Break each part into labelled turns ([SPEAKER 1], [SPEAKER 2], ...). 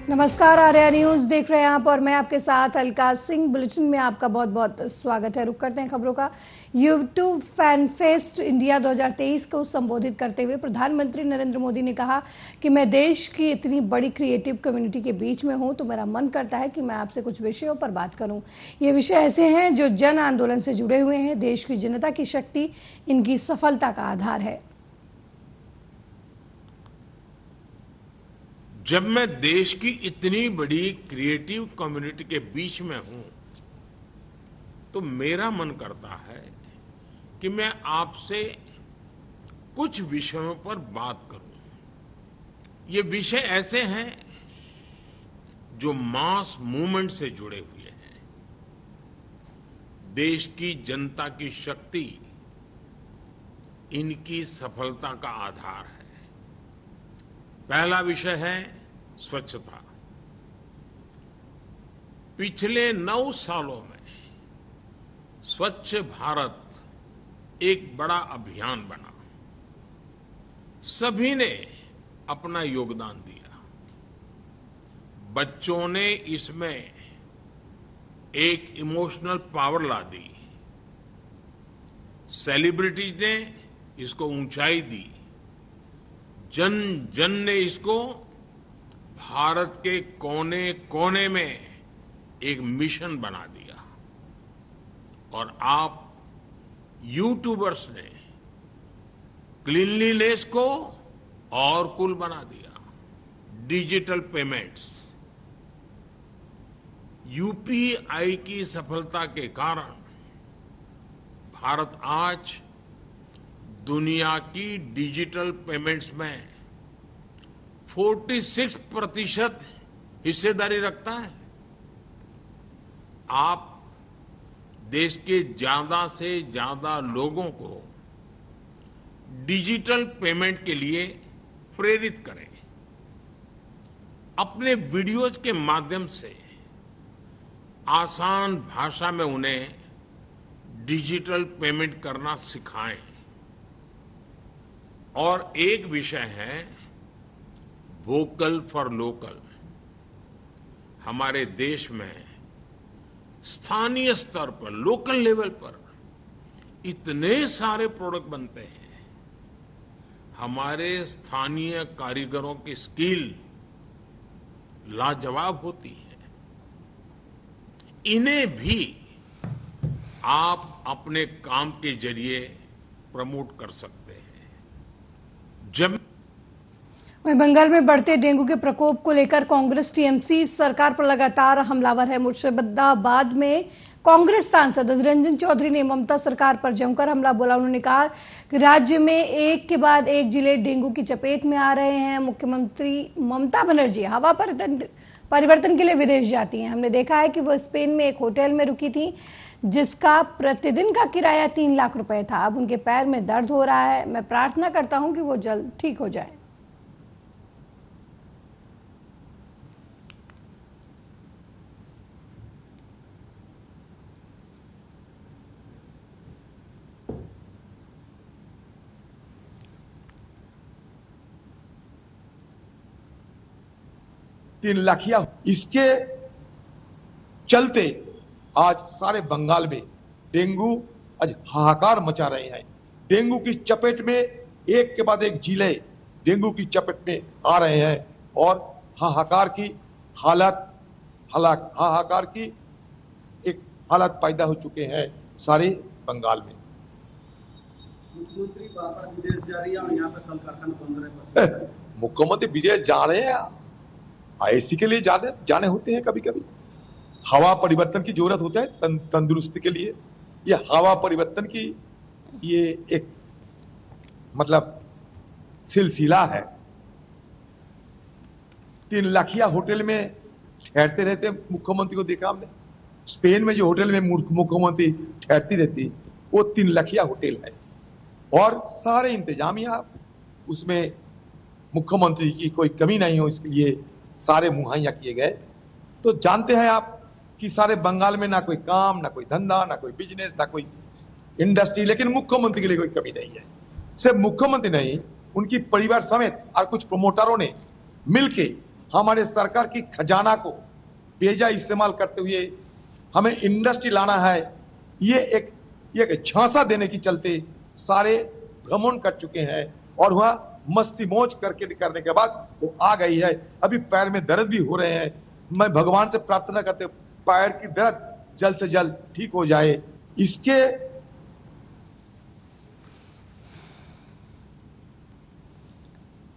[SPEAKER 1] नमस्कार, आर्या न्यूज देख रहे हैं आप और मैं आपके साथ अलका सिंह। बुलेटिन में आपका बहुत बहुत स्वागत है। रुक करते हैं खबरों का। यूट्यूब फैन फेस्ट इंडिया 2023 को संबोधित करते हुए प्रधानमंत्री नरेंद्र मोदी ने कहा कि मैं देश की इतनी बड़ी क्रिएटिव कम्युनिटी के बीच में हूं तो मेरा मन करता है कि मैं आपसे कुछ विषयों पर बात करूं। ये विषय ऐसे हैं जो जन आंदोलन से जुड़े हुए हैं। देश की जनता की शक्ति इनकी सफलता का आधार है।
[SPEAKER 2] जब मैं देश की इतनी बड़ी क्रिएटिव कम्युनिटी के बीच में हूं तो मेरा मन करता है कि मैं आपसे कुछ विषयों पर बात करूं। ये विषय ऐसे हैं जो मास मूवमेंट से जुड़े हुए हैं। देश की जनता की शक्ति इनकी सफलता का आधार है। पहला विषय है स्वच्छता। पिछले 9 सालों में स्वच्छ भारत एक बड़ा अभियान बना। सभी ने अपना योगदान दिया। बच्चों ने इसमें एक इमोशनल पावर ला दी। सेलिब्रिटीज ने इसको ऊंचाई दी। जन जन ने इसको भारत के कोने कोने में एक मिशन बना दिया। और आप यूट्यूबर्स ने क्लीनलीनेस को और कूल बना दिया। डिजिटल पेमेंट्स, यूपीआई की सफलता के कारण भारत आज दुनिया की डिजिटल पेमेंट्स में 46% हिस्सेदारी रखता है। आप देश के ज्यादा से ज्यादा लोगों को डिजिटल पेमेंट के लिए प्रेरित करें। अपने वीडियोज के माध्यम से आसान भाषा में उन्हें डिजिटल पेमेंट करना सिखाएं। और एक विषय है वोकल फॉर लोकल। हमारे देश में स्थानीय स्तर पर, लोकल लेवल पर इतने सारे प्रोडक्ट बनते हैं। हमारे स्थानीय कारीगरों की स्किल लाजवाब होती है। इन्हें भी आप अपने काम के जरिए प्रमोट कर सकते हैं। जब
[SPEAKER 1] वहीं बंगाल में बढ़ते डेंगू के प्रकोप को लेकर कांग्रेस टीएमसी सरकार पर लगातार हमलावर है। मुर्शिदाबाद में कांग्रेस सांसद अधीर रंजन चौधरी ने ममता सरकार पर जमकर हमला बोला। उन्होंने कहा कि राज्य में एक के बाद एक जिले डेंगू की चपेट में आ रहे हैं। मुख्यमंत्री ममता बनर्जी हवा परिवर्तन के लिए विदेश जाती हैं। हमने देखा है कि वो स्पेन में एक होटल में रुकी थी जिसका प्रतिदिन का किराया 3 लाख रुपए था। अब उनके पैर में दर्द हो रहा है। मैं प्रार्थना करता हूं कि वो जल्द ठीक हो जाए।
[SPEAKER 3] तीन लाखिया इसके चलते आज सारे बंगाल में डेंगू आज हाहाकार मचा रहे हैं। डेंगू की चपेट में एक के बाद एक जिले डेंगू की चपेट में आ रहे हैं और हाहाकार की एक हालत पैदा हो चुके हैं सारे बंगाल में।
[SPEAKER 4] मुख्यमंत्री बार-बार विदेश जा रही है और यहाँ पे कल कारखाना बंद रहे।
[SPEAKER 3] मुख्यमंत्री विदेश जा रहे हैं, ऐसी के लिए जाने होते हैं। कभी कभी हवा परिवर्तन की जरूरत होता है तंदुरुस्ती के लिए। ये हवा परिवर्तन की ये एक मतलब सिलसिला है। 3 लाखिया होटल में ठहरते रहते मुख्यमंत्री को देखा हमने। स्पेन में जो होटल में मुख्यमंत्री ठहरती रहती वो 3 लाखिया होटल है और सारे इंतजामिया उसमें मुख्यमंत्री की कोई कमी नहीं हो इसके लिए सारे मुहैया किए गए। तो जानते हैं आप कि सारे बंगाल में ना कोई काम, ना कोई धंधा, ना कोई बिजनेस, ना कोई इंडस्ट्री, लेकिन मुख्यमंत्री के लिए कोई कमी नहीं है। सिर्फ मुख्यमंत्री नहीं, उनकी परिवार समेत और कुछ प्रमोटरों ने मिलके हमारे सरकार की खजाना को बेजा इस्तेमाल करते हुए हमें इंडस्ट्री लाना है, ये एक झांसा देने की चलते सारे भ्रमण कर चुके हैं और वह मस्ती मौज करने के बाद वो आ गई है। अभी पैर में दर्द भी हो रहे हैं। मैं भगवान से प्रार्थना करते पैर की दर्द जल्द से जल्द ठीक हो जाए। इसके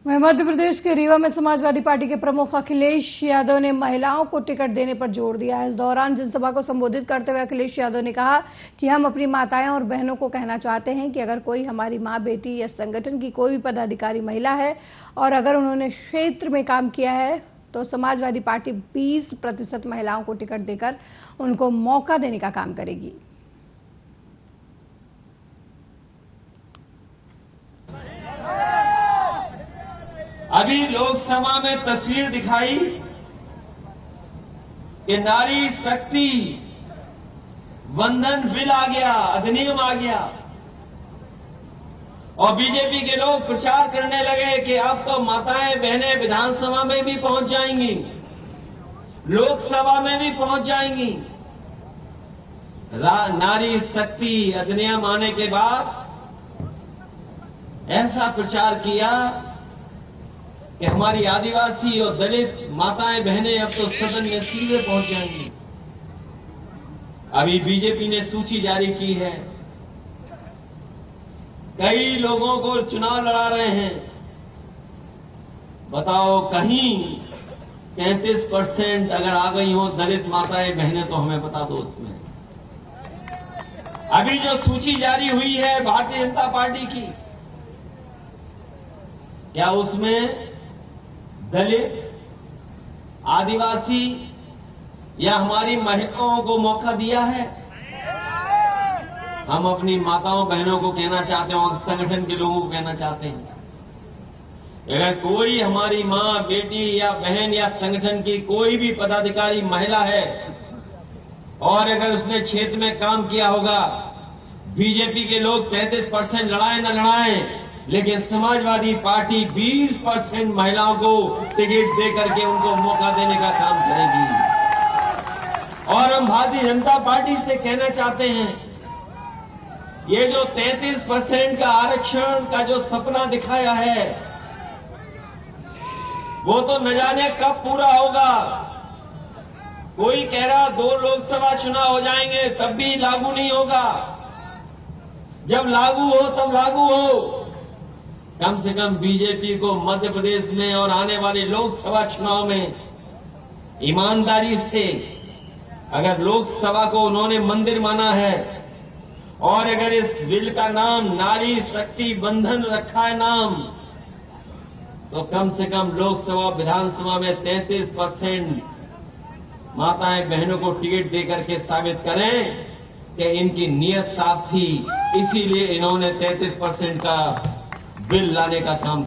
[SPEAKER 1] मध्य प्रदेश के रीवा में समाजवादी पार्टी के प्रमुख अखिलेश यादव ने महिलाओं को टिकट देने पर जोर दिया। इस दौरान जनसभा को संबोधित करते हुए अखिलेश यादव ने कहा कि हम अपनी माताएं और बहनों को कहना चाहते हैं कि अगर कोई हमारी मां, बेटी या संगठन की कोई भी पदाधिकारी महिला है और अगर उन्होंने क्षेत्र में काम किया है तो समाजवादी पार्टी 20% महिलाओं को टिकट देकर उनको मौका देने का काम करेगी।
[SPEAKER 5] अभी लोकसभा में तस्वीर दिखाई कि नारी शक्ति वंदन बिल आ गया, अधिनियम आ गया और बीजेपी के लोग प्रचार करने लगे कि अब तो माताएं बहनें विधानसभा में भी पहुंच जाएंगी, लोकसभा में भी पहुंच जाएंगी। नारी शक्ति अधिनियम आने के बाद ऐसा प्रचार किया कि हमारी आदिवासी और दलित माताएं बहनें अब तो सदन में सीधे पहुंच जाएंगी। अभी बीजेपी ने सूची जारी की है, कई लोगों को चुनाव लड़ा रहे हैं। बताओ कहीं 33% अगर आ गई हो दलित माताएं बहनें तो हमें बता दो उसमें। अभी जो सूची जारी हुई है भारतीय जनता पार्टी की, क्या उसमें दलित, आदिवासी या हमारी महिलाओं को मौका दिया है? हम अपनी माताओं बहनों को कहना चाहते हैं और संगठन के लोगों को कहना चाहते हैं, अगर कोई हमारी मां, बेटी या बहन या संगठन की कोई भी पदाधिकारी महिला है और अगर उसने क्षेत्र में काम किया होगा, बीजेपी के लोग 33% लड़ाए न लड़ाएं, लेकिन समाजवादी पार्टी 20% महिलाओं को टिकट दे करके उनको मौका देने का काम करेगी। और हम भारतीय जनता पार्टी से कहना चाहते हैं, ये जो 33% का आरक्षण का जो सपना दिखाया है वो तो न जाने कब पूरा होगा। कोई कह रहा 2 लोकसभा चुनाव हो जाएंगे तब भी लागू नहीं होगा। जब लागू हो तब लागू हो। कम से कम बीजेपी को मध्य प्रदेश में और आने वाले लोकसभा चुनाव में ईमानदारी से, अगर लोकसभा को उन्होंने मंदिर माना है और अगर इस बिल का नाम नारी शक्ति बंधन रखा है नाम, तो कम से कम लोकसभा विधानसभा में 33% माताएं बहनों को टिकट देकर के साबित करें कि इनकी नीयत साफ थी, इसीलिए इन्होंने 33% का बिल लाने का काम।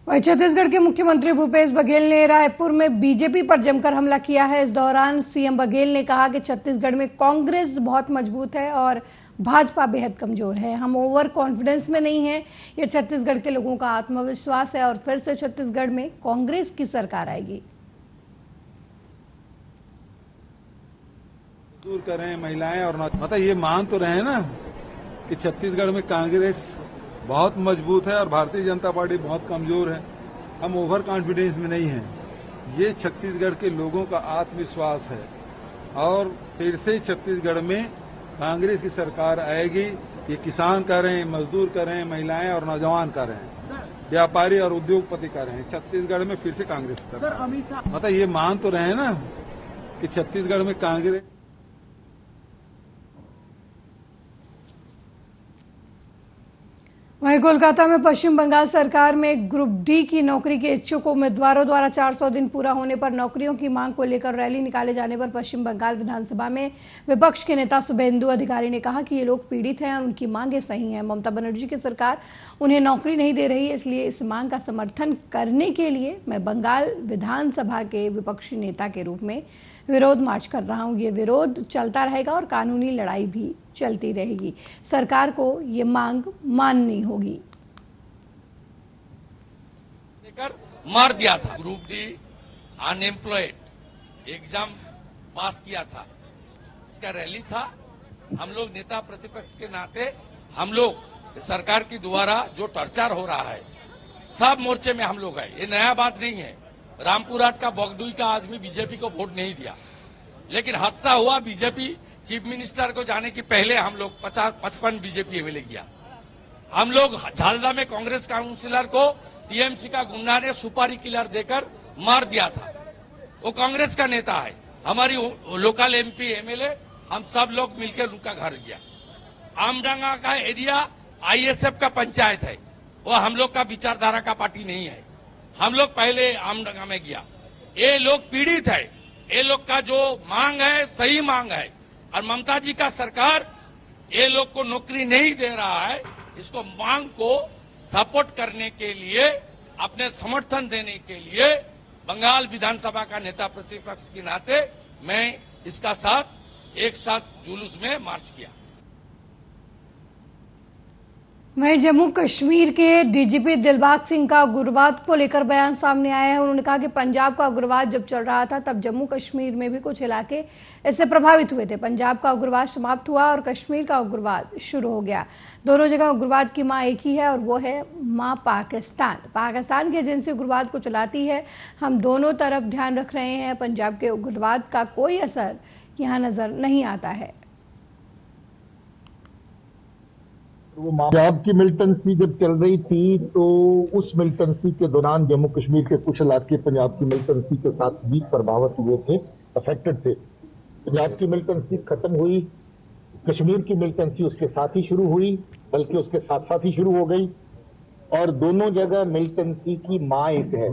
[SPEAKER 1] वहीं छत्तीसगढ़ के मुख्यमंत्री भूपेश बघेल ने रायपुर में बीजेपी पर जमकर हमला किया है। इस दौरान सीएम बघेल ने कहा कि छत्तीसगढ़ में कांग्रेस बहुत मजबूत है और भाजपा बेहद कमजोर है। हम ओवर कॉन्फिडेंस में नहीं हैं, ये छत्तीसगढ़ के लोगों का आत्मविश्वास है और फिर से छत्तीसगढ़ में कांग्रेस की सरकार आएगी।
[SPEAKER 6] दूर करें महिलाएं और मतलब ये मान तो रहे ना कि छत्तीसगढ़ में कांग्रेस बहुत मजबूत है और भारतीय जनता पार्टी बहुत कमजोर है। हम ओवर कॉन्फिडेंस में नहीं हैं। ये छत्तीसगढ़ के लोगों का आत्मविश्वास है और फिर से छत्तीसगढ़ में कांग्रेस की सरकार आएगी। ये किसान कर रहे हैं, मजदूर कर रहे हैं, महिलाएं और नौजवान कर रहे हैं, व्यापारी और उद्योगपति कर रहे हैं। छत्तीसगढ़ में फिर से कांग्रेस की सरकार। मतलब ये मान तो रहे ना कि छत्तीसगढ़ में कांग्रेस।
[SPEAKER 1] वहीं कोलकाता में पश्चिम बंगाल सरकार में ग्रुप डी की नौकरी के इच्छुक उम्मीदवारों द्वारा 400 दिन पूरा होने पर नौकरियों की मांग को लेकर रैली निकाले जाने पर पश्चिम बंगाल विधानसभा में विपक्ष के नेता शुभेंदु अधिकारी ने कहा कि ये लोग पीड़ित हैं और उनकी मांगें सही हैं। ममता बनर्जी की सरकार उन्हें नौकरी नहीं दे रही है, इसलिए इस मांग का समर्थन करने के लिए मैं बंगाल विधानसभा के विपक्षी नेता के रूप में विरोध मार्च कर रहा हूं। ये विरोध चलता रहेगा और कानूनी लड़ाई भी चलती रहेगी। सरकार को ये मांग माननी होगी।
[SPEAKER 7] मार दिया था। ग्रुप डी अनएम्प्लॉयड एग्जाम पास किया था, इसका रैली था। हम लोग नेता प्रतिपक्ष के नाते हम लोग सरकार की द्वारा जो टॉर्चर हो रहा है सब मोर्चे में हम लोग आए। ये नया बात नहीं है। रामपुरहाट का बगडुई का आदमी बीजेपी को वोट नहीं दिया, लेकिन हादसा हुआ बीजेपी चीफ मिनिस्टर को जाने की पहले हम लोग 50-55 बीजेपी एमएलए गया। हम लोग झालदा में कांग्रेस काउंसिलर को टीएमसी का गुंडा ने सुपारी किलर देकर मार दिया था। वो कांग्रेस का नेता है। हमारी लोकल एमपी एमएलए हम सब लोग मिलकर उनका घर गया। आमडंगा का एरिया आईएसएफ का पंचायत है, वो हम लोग का विचारधारा का पार्टी नहीं है। हम लोग पहले आमडंगा में गया। ये लोग पीड़ित है, ये लोग का जो मांग है सही मांग है, और ममता जी का सरकार ये लोग को नौकरी नहीं दे रहा है। इसको मांग को सपोर्ट करने के लिए, अपने समर्थन देने के लिए बंगाल विधानसभा का नेता प्रतिपक्ष के नाते मैं इसका साथ एक साथ जुलूस में मार्च किया।
[SPEAKER 1] वहीं जम्मू कश्मीर के डीजीपी दिलबाग सिंह का उग्रवाद को लेकर बयान सामने आया है। उन्होंने कहा कि पंजाब का उग्रवाद जब चल रहा था तब जम्मू कश्मीर में भी कुछ इलाके इससे प्रभावित हुए थे। पंजाब का उग्रवाद समाप्त हुआ और कश्मीर का उग्रवाद शुरू हो गया। दोनों जगह उग्रवाद की मां एक ही है और वो है मां पाकिस्तान। पाकिस्तान की एजेंसी उग्रवाद को चलाती है। हम दोनों तरफ ध्यान रख रहे हैं। पंजाब के उग्रवाद का कोई असर यहाँ नजर नहीं आता है।
[SPEAKER 8] वो पंजाब की मिलिटेंसी जब चल रही थी तो उस मिलिटेंसी के दौरान जम्मू कश्मीर के कुछ इलाके पंजाब की मिलिटेंसी के साथ भी प्रभावित हुए थे, अफेक्टेड थे। पंजाब की मिलिटेंसी खत्म हुई, कश्मीर की मिलिटेंसी उसके साथ ही शुरू हुई, बल्कि उसके साथ साथ ही शुरू हो गई। और दोनों जगह मिलिटेंसी की मां एक है।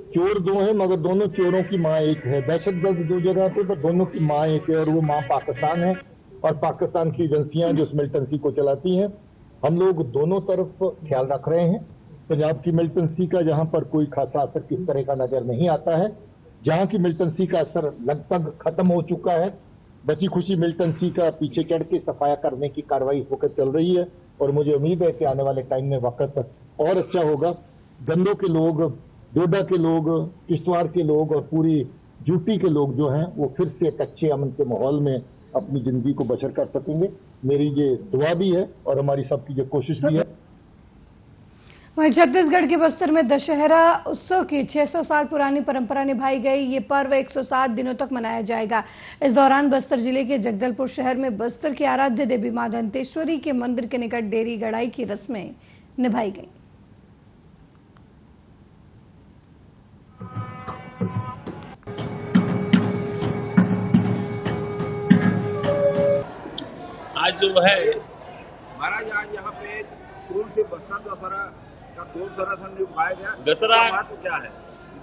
[SPEAKER 8] चोर दो हैं मगर दोनों चोरों की मां एक है। दहशतगर्द दो जगह पे, तो दोनों की मां एक है और वो मां पाकिस्तान है। और पाकिस्तान की एजेंसियां जो उस मिलिटेंसी को चलाती हैं, हम लोग दोनों तरफ ख्याल रख रहे हैं। पंजाब की मिलिटेंसी का जहां पर कोई खासा असर किस तरह का नजर नहीं आता है, जहां की मिलिटेंसी का असर लगभग खत्म हो चुका है, बची खुशी मिलिटेंसी का पीछे चढ़ के सफाया करने की कार्रवाई होकर चल रही है। और मुझे उम्मीद है कि आने वाले टाइम में वक्त और अच्छा होगा। गंदों के लोग, डोडा के लोग, किश्तवाड़ के लोग और पूरी यूपी के लोग जो हैं वो फिर से एक अच्छे अमन के माहौल में अपनी जिंदगी को बसर कर सकेंगे। मेरी ये दुआ भी है और हमारी सबकी ये कोशिश भी है।
[SPEAKER 1] वहीं छत्तीसगढ़ के बस्तर में दशहरा उत्सव की 600 साल पुरानी परंपरा निभाई गई। ये पर्व 107 दिनों तक मनाया जाएगा। इस दौरान बस्तर जिले के जगदलपुर शहर में बस्तर की आराध्य देवी मां दंतेश्वरी के मंदिर के निकट डेरी गड़ाई की रस्में निभाई गई।
[SPEAKER 9] आज जो है
[SPEAKER 4] महाराज, आज यहाँ पे फूल से बस्तर दशहरा का दो तरह निभाया गया।
[SPEAKER 9] दशहरा
[SPEAKER 4] तो क्या है?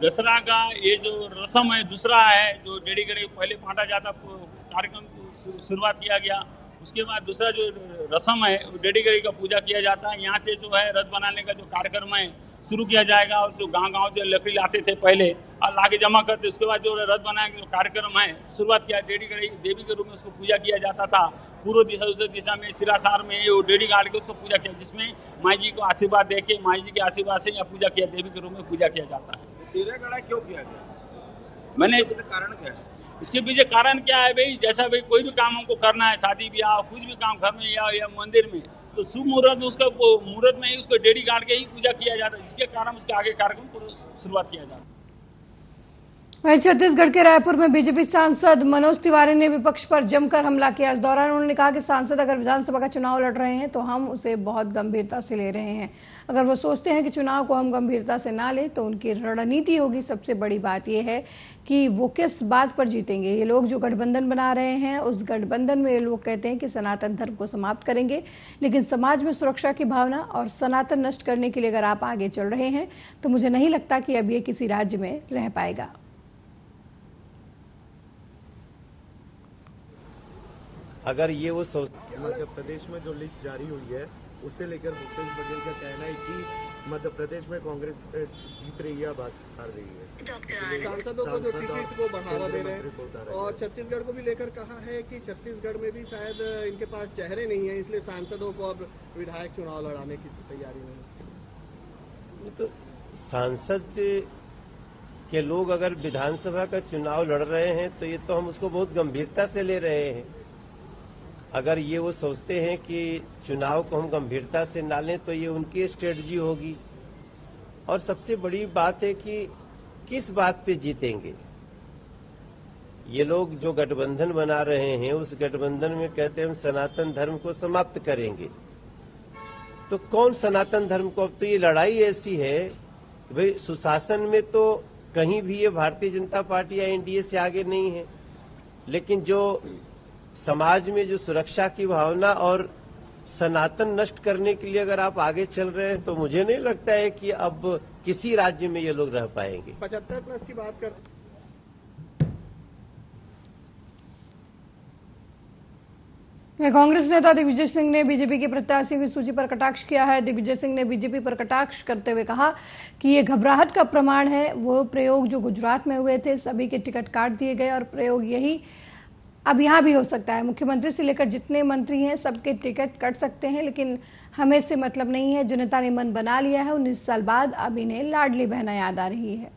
[SPEAKER 9] दशहरा का ये जो रस्म है दूसरा है, जो डेढ़ी गड़े पहले फाटा जाता कार्यक्रम को शुरुआत किया गया। उसके बाद दूसरा जो रस्म है डेढ़ी गड़ी का पूजा किया जाता है। यहाँ से जो है रथ बनाने का जो कार्यक्रम है शुरू किया जाएगा। और जो गांव जो लकड़ी लाते थे पहले और लाके जमा करते, उसके बाद जो रथ बनाने का जो कार्यक्रम है शुरुआत किया। डेढ़ी गड़ी देवी के रूप में उसको पूजा किया जाता था। पूर्व दिशा उत्तर दिशा में सिरासार में ये डेढ़ी गाड़ के उसको पूजा किया, जिसमें माई जी को आशीर्वाद देके माई जी के आशीर्वाद से यहाँ पूजा किया, देवी के रूप में पूजा किया जाता है।
[SPEAKER 4] डेढ़ी गड़ा क्यों किया गया?
[SPEAKER 9] मैंने
[SPEAKER 4] कारण क्या है
[SPEAKER 9] इसके पीछे? कारण क्या है भाई, जैसा भाई कोई भी काम हमको करना है, शादी ब्याह कुछ भी काम घर में या मंदिर में, तो शुभ मुहूर्त में उसका मुहूर्त में ही उसको डेढ़ी गाड़ के ही पूजा किया जाता है। इसके कारण उसके आगे कार्यक्रम को शुरुआत किया जाता है।
[SPEAKER 1] वहीं छत्तीसगढ़ के रायपुर में बीजेपी सांसद मनोज तिवारी ने विपक्ष पर जमकर हमला किया। इस दौरान उन्होंने कहा कि सांसद अगर विधानसभा का चुनाव लड़ रहे हैं तो हम उसे बहुत गंभीरता से ले रहे हैं। अगर वो सोचते हैं कि चुनाव को हम गंभीरता से ना लें तो उनकी रणनीति होगी। सबसे बड़ी बात यह है कि वो किस बात पर जीतेंगे। ये लोग जो गठबंधन बना रहे हैं, उस गठबंधन में ये लोग कहते हैं कि सनातन धर्म को समाप्त करेंगे, लेकिन समाज में सुरक्षा की भावना और सनातन नष्ट करने के लिए अगर आप आगे चल रहे हैं तो मुझे नहीं लगता कि अब ये किसी राज्य में रह पाएगा।
[SPEAKER 10] अगर ये वो मध्य प्रदेश में जो लिस्ट जारी हुई है उससे लेकर भूपेश बघेल का कहना है कि मध्य प्रदेश में कांग्रेस जीत रही है, बात कर रही है।
[SPEAKER 4] सांसदों को जो टिकट को बढ़ावा दे रहे हैं और छत्तीसगढ़ को भी लेकर कहा है कि छत्तीसगढ़ में भी शायद इनके पास चेहरे नहीं है, इसलिए सांसदों को अब विधायक चुनाव लड़ाने की तैयारी में।
[SPEAKER 10] तो सांसद के लोग अगर विधानसभा का चुनाव लड़ रहे हैं तो ये तो हम उसको बहुत गंभीरता से ले रहे हैं। अगर ये वो सोचते हैं कि चुनाव को हम गंभीरता से ना लें तो ये उनकी स्ट्रेटजी होगी। और सबसे बड़ी बात है कि किस बात पे जीतेंगे। ये लोग जो गठबंधन बना रहे हैं उस गठबंधन में कहते हैं हम सनातन धर्म को समाप्त करेंगे। तो कौन सनातन धर्म को, अब तो ये लड़ाई ऐसी है कि भाई सुशासन में तो कहीं भी ये भारतीय जनता पार्टी या एनडीए से आगे नहीं है, लेकिन जो समाज में जो सुरक्षा की भावना और सनातन नष्ट करने के लिए अगर आप आगे चल रहे हैं तो मुझे नहीं लगता है कि अब किसी राज्य में ये लोग रह पाएंगे।
[SPEAKER 4] 75+ की बात कर
[SPEAKER 1] कांग्रेस नेता दिग्विजय सिंह ने बीजेपी के प्रत्याशियों की सूची पर कटाक्ष किया है। दिग्विजय सिंह ने बीजेपी पर कटाक्ष करते हुए कहा कि ये घबराहट का प्रमाण है। वो प्रयोग जो गुजरात में हुए थे, सभी के टिकट काट दिए गए और प्रयोग यही अब यहाँ भी हो सकता है। मुख्यमंत्री से लेकर जितने मंत्री हैं सबके टिकट कट सकते हैं, लेकिन हमें इससे मतलब नहीं है। जनता ने मन बना लिया है। 19 साल बाद अब इन्हें लाडली बहना याद आ रही है।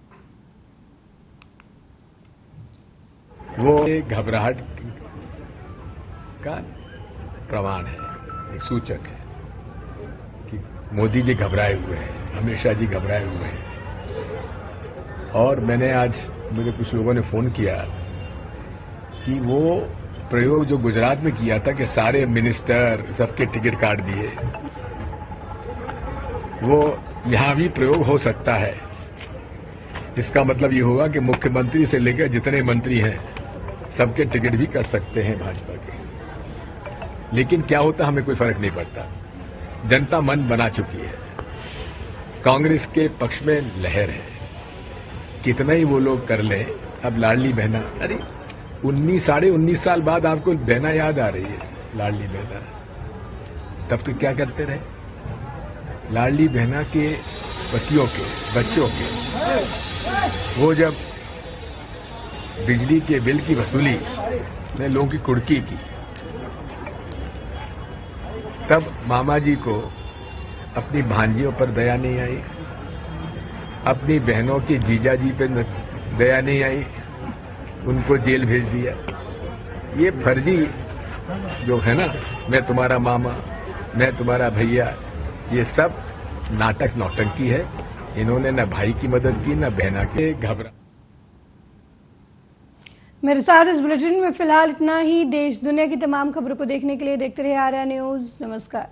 [SPEAKER 11] वो घबराहट का प्रमाण है, एक सूचक है कि मोदी जी घबराए हुए हैं, अमित शाह जी घबराए हुए हैं। और मैंने आज, मुझे कुछ लोगों ने फोन किया कि वो प्रयोग जो गुजरात में किया था कि सारे मिनिस्टर सबके टिकट काट दिए, वो यहां भी प्रयोग हो सकता है। इसका मतलब ये होगा कि मुख्यमंत्री से लेकर जितने मंत्री हैं सबके टिकट भी कट सकते हैं भाजपा के। लेकिन क्या होता हमें कोई फर्क नहीं पड़ता। जनता मन बना चुकी है। कांग्रेस के पक्ष में लहर है, कितना ही वो लोग कर ले। अब लाडली बहना, अरे 19 साल बाद आपको बहना याद आ रही है, लाडली बहना। तब तो क्या करते रहे, लाडली बहना के पतियों के, बच्चों के, वो जब बिजली के बिल की वसूली में लोगों की कुड़की की, तब मामा जी को अपनी भांजियों पर दया नहीं आई, अपनी बहनों के जीजा जी पर दया नहीं आई, उनको जेल भेज दिया। ये फर्जी जो है ना, मैं तुम्हारा मामा, मैं तुम्हारा भैया, ये सब नाटक नौटंकी है। इन्होंने न भाई की मदद की न बहना के। घबरा।
[SPEAKER 1] मेरे साथ इस बुलेटिन में फिलहाल इतना ही। देश दुनिया की तमाम खबरों को देखने के लिए देखते रहिए आर्या न्यूज। नमस्कार।